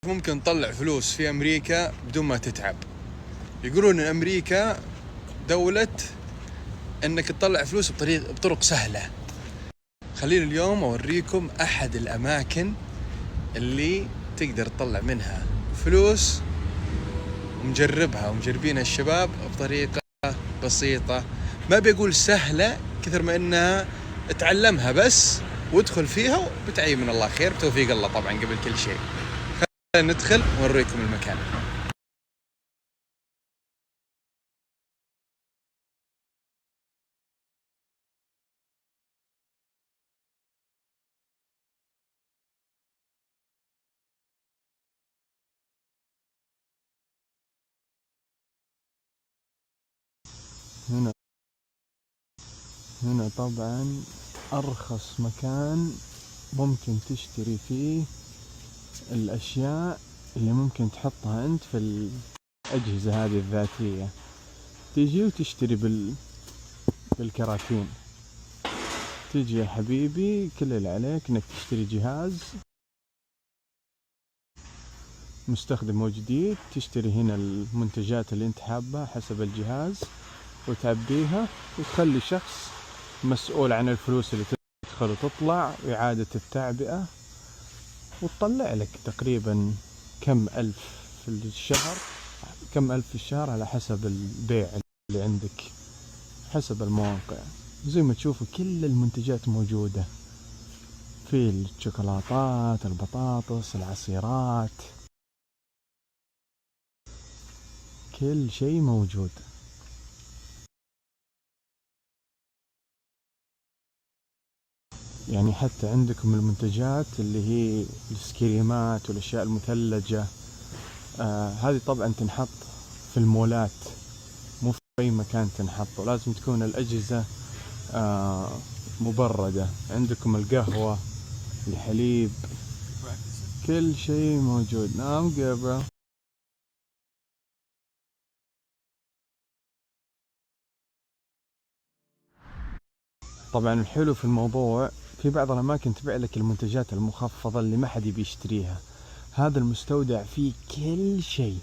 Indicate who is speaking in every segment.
Speaker 1: ممكن تطلع فلوس في أمريكا بدون ما تتعب. يقولون إن أمريكا دولة إنك تطلع فلوس بطرق سهلة. خليني اليوم أوريكم أحد الأماكن اللي تقدر تطلع منها فلوس، ومجربها ومجربينها الشباب بطريقة بسيطة، ما بيقول سهلة كثر ما إنها تعلمها بس وادخل فيها وبتعي من الله خير بتوفيق الله طبعا قبل كل شيء. خلينا ندخل ونوريكم المكان. هنا طبعا أرخص مكان ممكن تشتري فيه الأشياء اللي ممكن تحطها أنت في الأجهزة هذه الذاتية. تيجي وتشتري بالكراتين. تيجي يا حبيبي كل اللي عليك إنك تشتري جهاز مستخدم وجديد، تشتري هنا المنتجات اللي أنت حابها حسب الجهاز وتعبيها، وتخلي شخص مسؤول عن الفلوس اللي تدخل وتطلع وإعادة التعبئة، وتطلع لك تقريبا كم ألف في الشهر على حسب البيع اللي عندك حسب المواقع. زي ما تشوفوا كل المنتجات موجودة، في الشوكولاتات، البطاطس، العصيرات، كل شيء موجود. يعني حتى عندكم المنتجات اللي هي السكريمات والأشياء المثلجة، هذه طبعا تنحط في المولات، مو في أي مكان تنحط، ولازم تكون الأجهزة مبردة. عندكم القهوة، الحليب، كل شيء موجود. نعم قبل طبعا الحلو في الموضوع في بعض الأماكن تبيع لك المنتجات المخفضة اللي ما حد بيشتريها. هذا المستودع فيه كل شيء،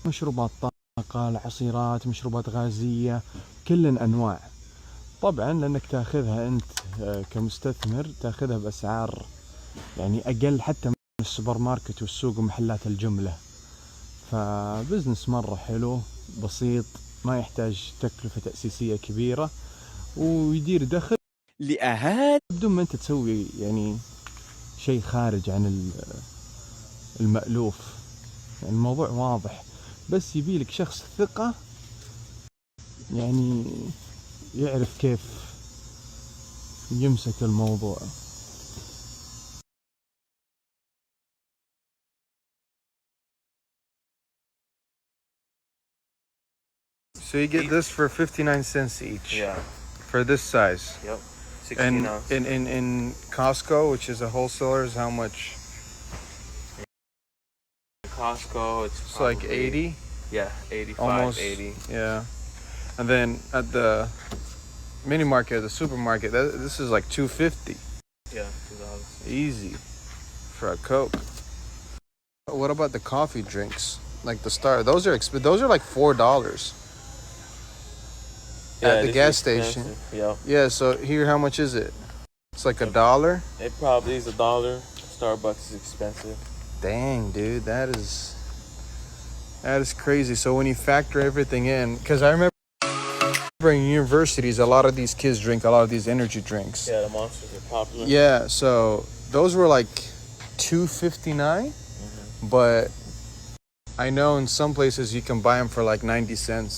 Speaker 1: مشروبات طاقة، العصيرات، مشروبات غازية، كل الأنواع. طبعا لأنك تاخذها أنت كمستثمر تاخذها بأسعار يعني أقل حتى من السوبر ماركت والسوق ومحلات الجملة. فبزنس مرة حلو بسيط، ما يحتاج تكلفة تأسيسية كبيرة، ويدير دخل لأهالي بدون ما أنت تسوي يعني شيء خارج عن المألوف. يعني الموضوع واضح، بس يبيلك شخص ثقة يعني يعرف كيف يمسك الموضوع. So you get this for 59 cents each.
Speaker 2: Yeah.
Speaker 1: For this size.
Speaker 2: Yep. 16
Speaker 1: And
Speaker 2: ounce.
Speaker 1: in Costco, which is a wholesaler, is how much?
Speaker 2: Costco,
Speaker 1: It's like 80.
Speaker 2: Yeah, 85,
Speaker 1: almost
Speaker 2: 80.
Speaker 1: Yeah. And then at the mini market, the supermarket, this is like $2.50.
Speaker 2: Yeah, $2.
Speaker 1: Easy for a Coke. What about the coffee drinks? Like the Star, those are those are like $4 at the gas station.
Speaker 2: Yeah.
Speaker 1: Yeah, so here how much is it? It's like $1.
Speaker 2: It probably is $1. Starbucks is expensive.
Speaker 1: Dang, dude, that is crazy. So when you factor everything in, because I remember in universities, a lot of these kids drink a lot of these energy drinks.
Speaker 2: Yeah, the Monsters are popular.
Speaker 1: Yeah, so those were like $2.59, but I know in some places you can buy them for like 90 cents.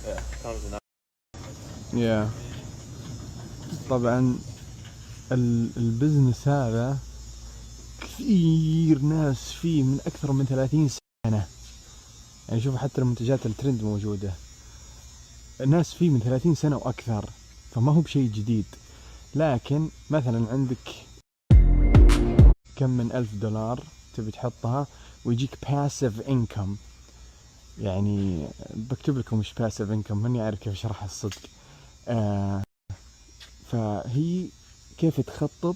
Speaker 2: Yeah, comes in.
Speaker 1: Yeah. طبعا البزنس هذا كثير ناس فيه من أكثر من 30 سنة. يعني شوف حتى المنتجات الترند موجودة، الناس فيه من 30 سنة وأكثر، فما هو بشيء جديد. لكن مثلا عندك كم من $1000 تبي تحطها ويجيك passive income. يعني بكتب لكم مش passive income، ماني عارف كيف اشرحها الصدق. فهي كيف تخطط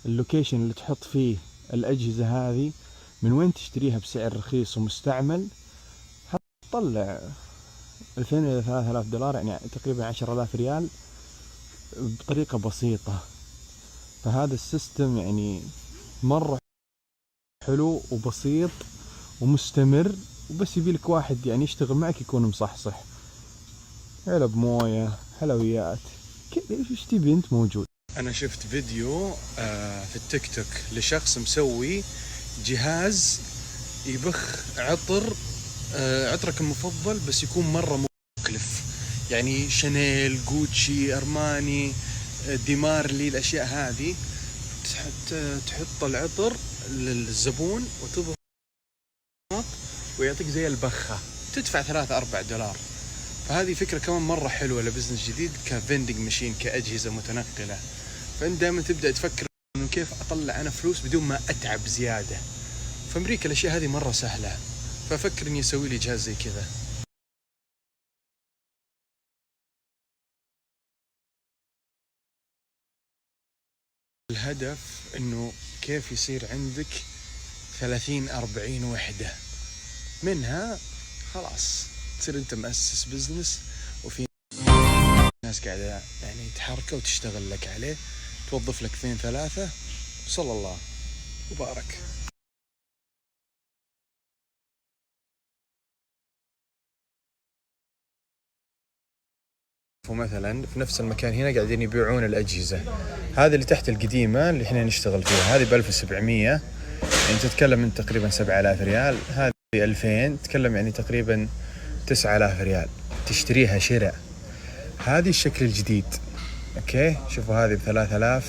Speaker 1: اللوكيشن اللي تحط فيه الأجهزة هذه من وين تشتريها بسعر رخيص ومستعمل حتطلع 2000 إلى 3000 دولار، يعني تقريبا 10,000 ريال بطريقة بسيطة. فهذا السيستم يعني مرة حلو وبسيط ومستمر، وبس يبيلك واحد يعني يشتغل معك يكون مصحصح. علب موية، حلويات، ايش تبي انت موجود. انا شفت فيديو في التيك توك لشخص مسوي جهاز يبخ عطر، عطرك المفضل، بس يكون مرة مكلف، يعني شانيل، جوتشي، ارماني، ديمارلي، الاشياء هذه. تحط العطر للزبون وتضغط ويعطيك زي البخة، تدفع 3-4 دولار. فهذه فكرة كمان مرة حلوة لبزنس جديد كفندنج ماشين، كأجهزة متنقلة. فأنت دائما تبدأ تفكر إنه كيف أطلع أنا فلوس بدون ما أتعب زيادة. في أمريكا الأشياء هذه مرة سهلة، فأفكر إني أسوي لي جهاز زي كذا. الهدف إنه كيف يصير عندك 30-40 وحدة، منها خلاص تصير أنت مؤسس بزنس، وفي ناس قاعدة يعني تحركه وتشتغل لك عليه، توظف لك 2-3، صلى الله وبارك. ومثلا في نفس المكان هنا قاعدين يبيعون الأجهزة هذه اللي تحت القديمة اللي احنا نشتغل فيها، هذه ب1700، يعني تتكلم من تقريبا 7000 ريال. هذه 2000، تتكلم يعني تقريبا 9000 ريال تشتريها شراء. هذه الشكل الجديد، اوكي. شوفوا هذه ب3000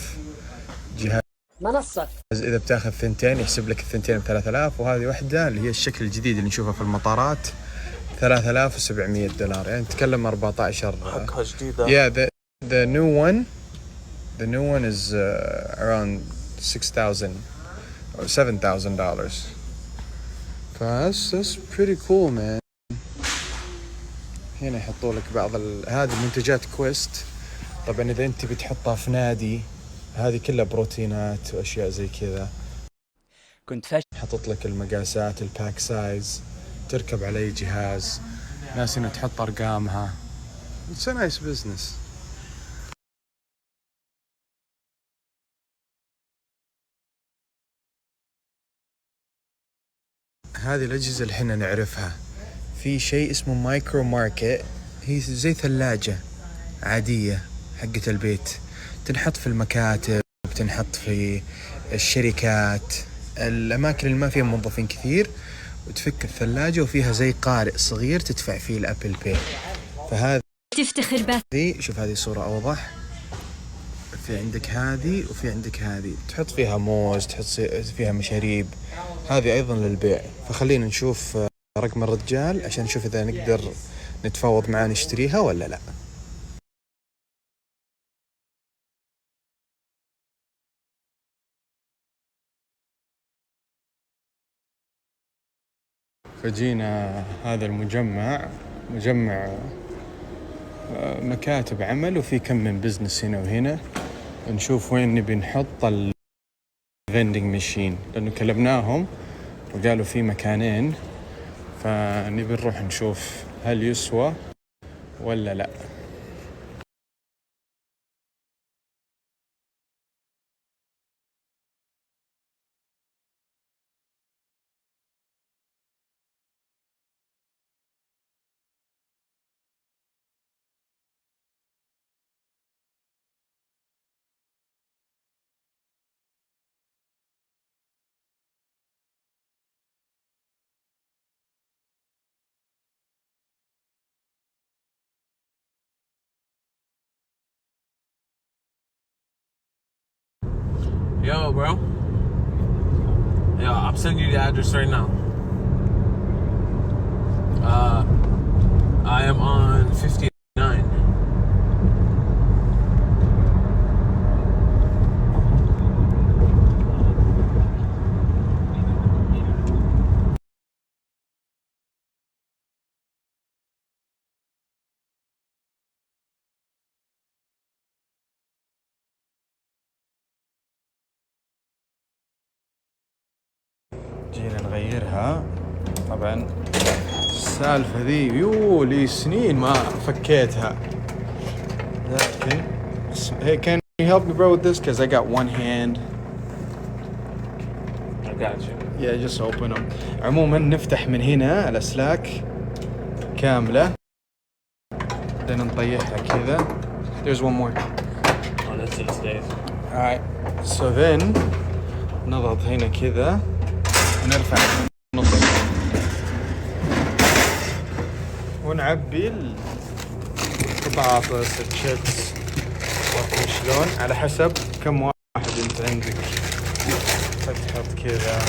Speaker 1: جهاز منصة، إذا بتاخذ 2 يحسب لك 2 ب3000. وهذه واحدة اللي هي الشكل الجديد اللي نشوفه في المطارات 3700 دولار، يعني نتكلم 14.
Speaker 2: حقها جديدة.
Speaker 1: Yeah, the new one is around $6,000 or $7,000. That's pretty cool, man. هنا يحطوا لك بعض هذه منتجات كويست. طبعا إذا أنت بتحطها في نادي، هذه كلها بروتينات وأشياء زي كذا. كنت حطت لك المقاسات، الباك سايز، تركب على جهاز. ناس هنا تحط أرقامها. It's a nice business. هذه الأجهزة اللي احنا نعرفها، في شيء اسمه مايكرو ماركت، هي زي ثلاجة عادية حقة البيت، تنحط في المكاتب، تنحط في الشركات، الأماكن اللي ما فيها موظفين كثير، وتفك الثلاجة وفيها زي قارئ صغير تدفع فيه الأبل باي. فهذه تفتخر بها. شوف هذه صورة أوضح. في عندك هذه وفي عندك هذه، تحط فيها موز، تحط فيها مشاريب. هذه أيضا للبيع. فخلينا نشوف رقم الرجال عشان نشوف إذا نقدر نتفاوض معاه نشتريها ولا لا. فجينا هذا المجمع، مجمع مكاتب عمل، وفي كم من بزنس هنا وهنا. نشوف وين نبي نحط الفندنج ماشين، لأنه كلمناهم وقالوا في مكانين، فنبي نروح نشوف هل يسوى ولا لا.
Speaker 2: Yo, bro. Yo, I'm sending you the address right now. I am on 59.
Speaker 1: جينا نغيرها. طبعا السالفة ذي لي سنين ما فكيتها، لكن hey, can you help me bro with this because I got one hand.
Speaker 2: I got you.
Speaker 1: Yeah, just open them. عموما نفتح من هنا الأسلاك كاملة، بعدين نطيحها كذا. There's one more.
Speaker 2: Oh, that's it stays.
Speaker 1: Alright, so then نضغط هنا كذا ونرفع النص ونعبي البطاطس الشيبس شلون على حسب كم واحد انت عندك. فتحط كذا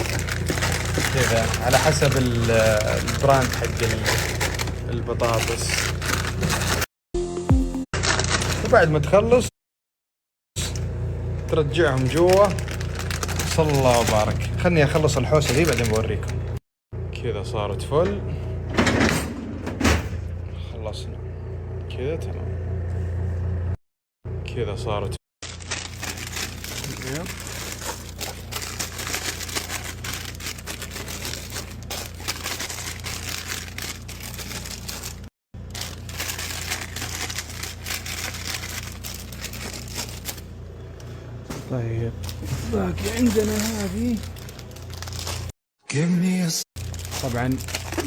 Speaker 1: كذا على حسب البراند حق البطاطس. وبعد ما تخلص ترجعهم جوا. صلى الله وبارك. خلني اخلص الحوسه دي بعدين بوريكم. كذا صارت فل. خلصنا كذا تمام. كذا صارت طيب. باقي عندنا هذه. طبعا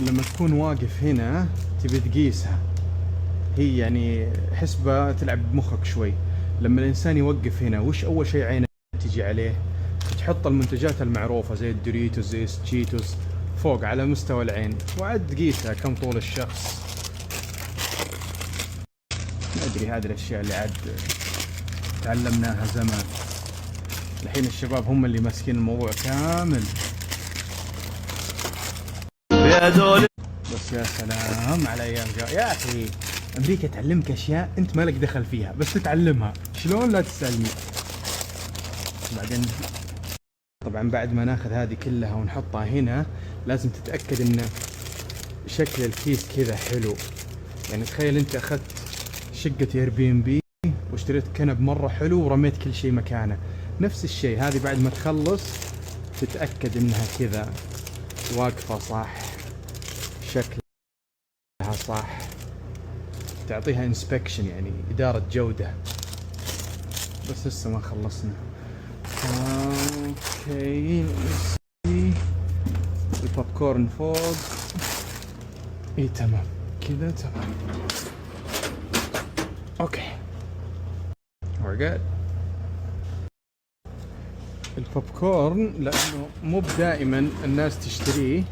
Speaker 1: لما تكون واقف هنا تبي تقيسها، هي يعني حسبة تلعب بمخك شوي. لما الإنسان يوقف هنا وش أول شيء عينه تجي عليه؟ تحط المنتجات المعروفة زي الدوريتوس زي التشيتوس فوق على مستوى العين، وعد تقيسها كم طول الشخص. ما أدري، هذه الأشياء اللي عاد تعلمناها زمان. الحين الشباب هم اللي ماسكين الموضوع كامل. بس يا سلام على أيام يا أخي. أمريكا تعلمك أشياء أنت مالك دخل فيها، بس تتعلمها شلون لا تسألني. بعدين طبعا بعد ما ناخذ هذه كلها ونحطها هنا لازم تتأكد إن شكل الكيس كذا حلو. يعني تخيل أنت أخذت شقة Airbnb واشتريت كنب مرة حلو ورميت كل شيء مكانه. نفس الشيء هذه بعد ما تخلص تتأكد إنها كذا واقفة صح، شكلها صح، تعطيها انسبكشن يعني إدارة جودة. بس لسه ما خلصنا. اوكي البوب كورن فوق. اي تمام كذا تمام. اوكي we're good. البوب كورن لانه مو دائما الناس تشتريه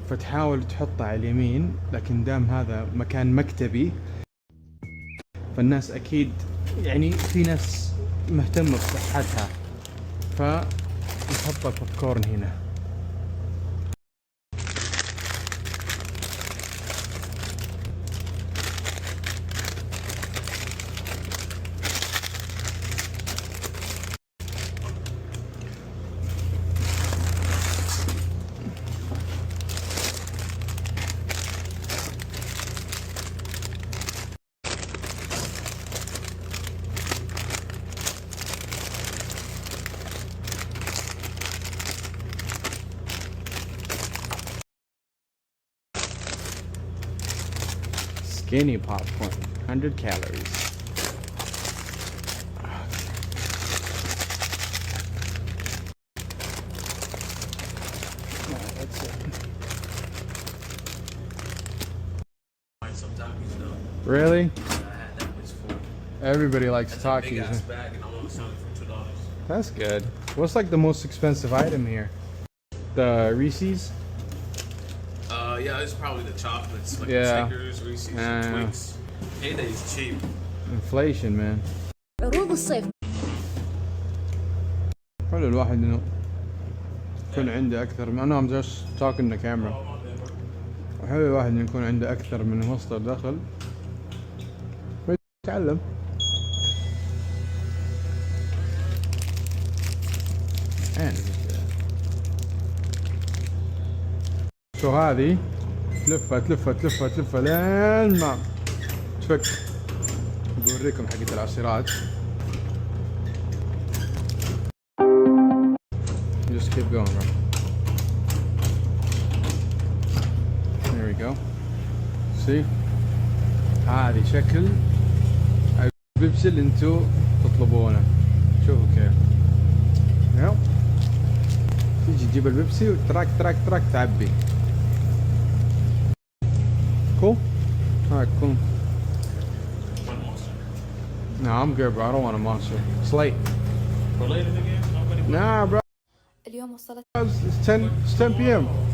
Speaker 1: فتحاول تحطه على اليمين، لكن دام هذا مكان مكتبي فالناس اكيد يعني في ناس مهتمة بصحتها فنحط البوب كورن هنا. Skinny popcorn, 100 calories. That's it.
Speaker 2: Some Takis though.
Speaker 1: Really?
Speaker 2: I had that much food.
Speaker 1: Everybody likes
Speaker 2: That's a big
Speaker 1: Takis.
Speaker 2: ass bag, and I want something for $2.
Speaker 1: That's good. What's like the most expensive item here? The Reese's?
Speaker 2: Yeah, it's probably the chocolates, like
Speaker 1: Yeah.
Speaker 2: Snickers, Reese's, and Twix. Payday's cheap.
Speaker 1: Inflation, man.
Speaker 3: عروض الصيف.
Speaker 1: حلو الواحد انه يكون عنده اكثر من I'm just talking to camera. حلو الواحد انه يكون عنده اكثر من مصدر دخل ويتعلم. شو هذه تلفها تلفها تلفها تلفها لين ما تفك. بوريكم حقة العصيرات. Just keep going, bro. go. See? هذه شكل البيبسي اللي انتو تطلبونه. شوفوا كيف. يلا. تيجي تجيب البيبسي وتراك تراك تراك تعبي. Cool? Alright, cool. No, I'm good, bro. I don't want a monster. It's late.
Speaker 2: For later in the game?
Speaker 1: Nah, bro.
Speaker 3: اليوم وصلت
Speaker 1: It's 10 p.m.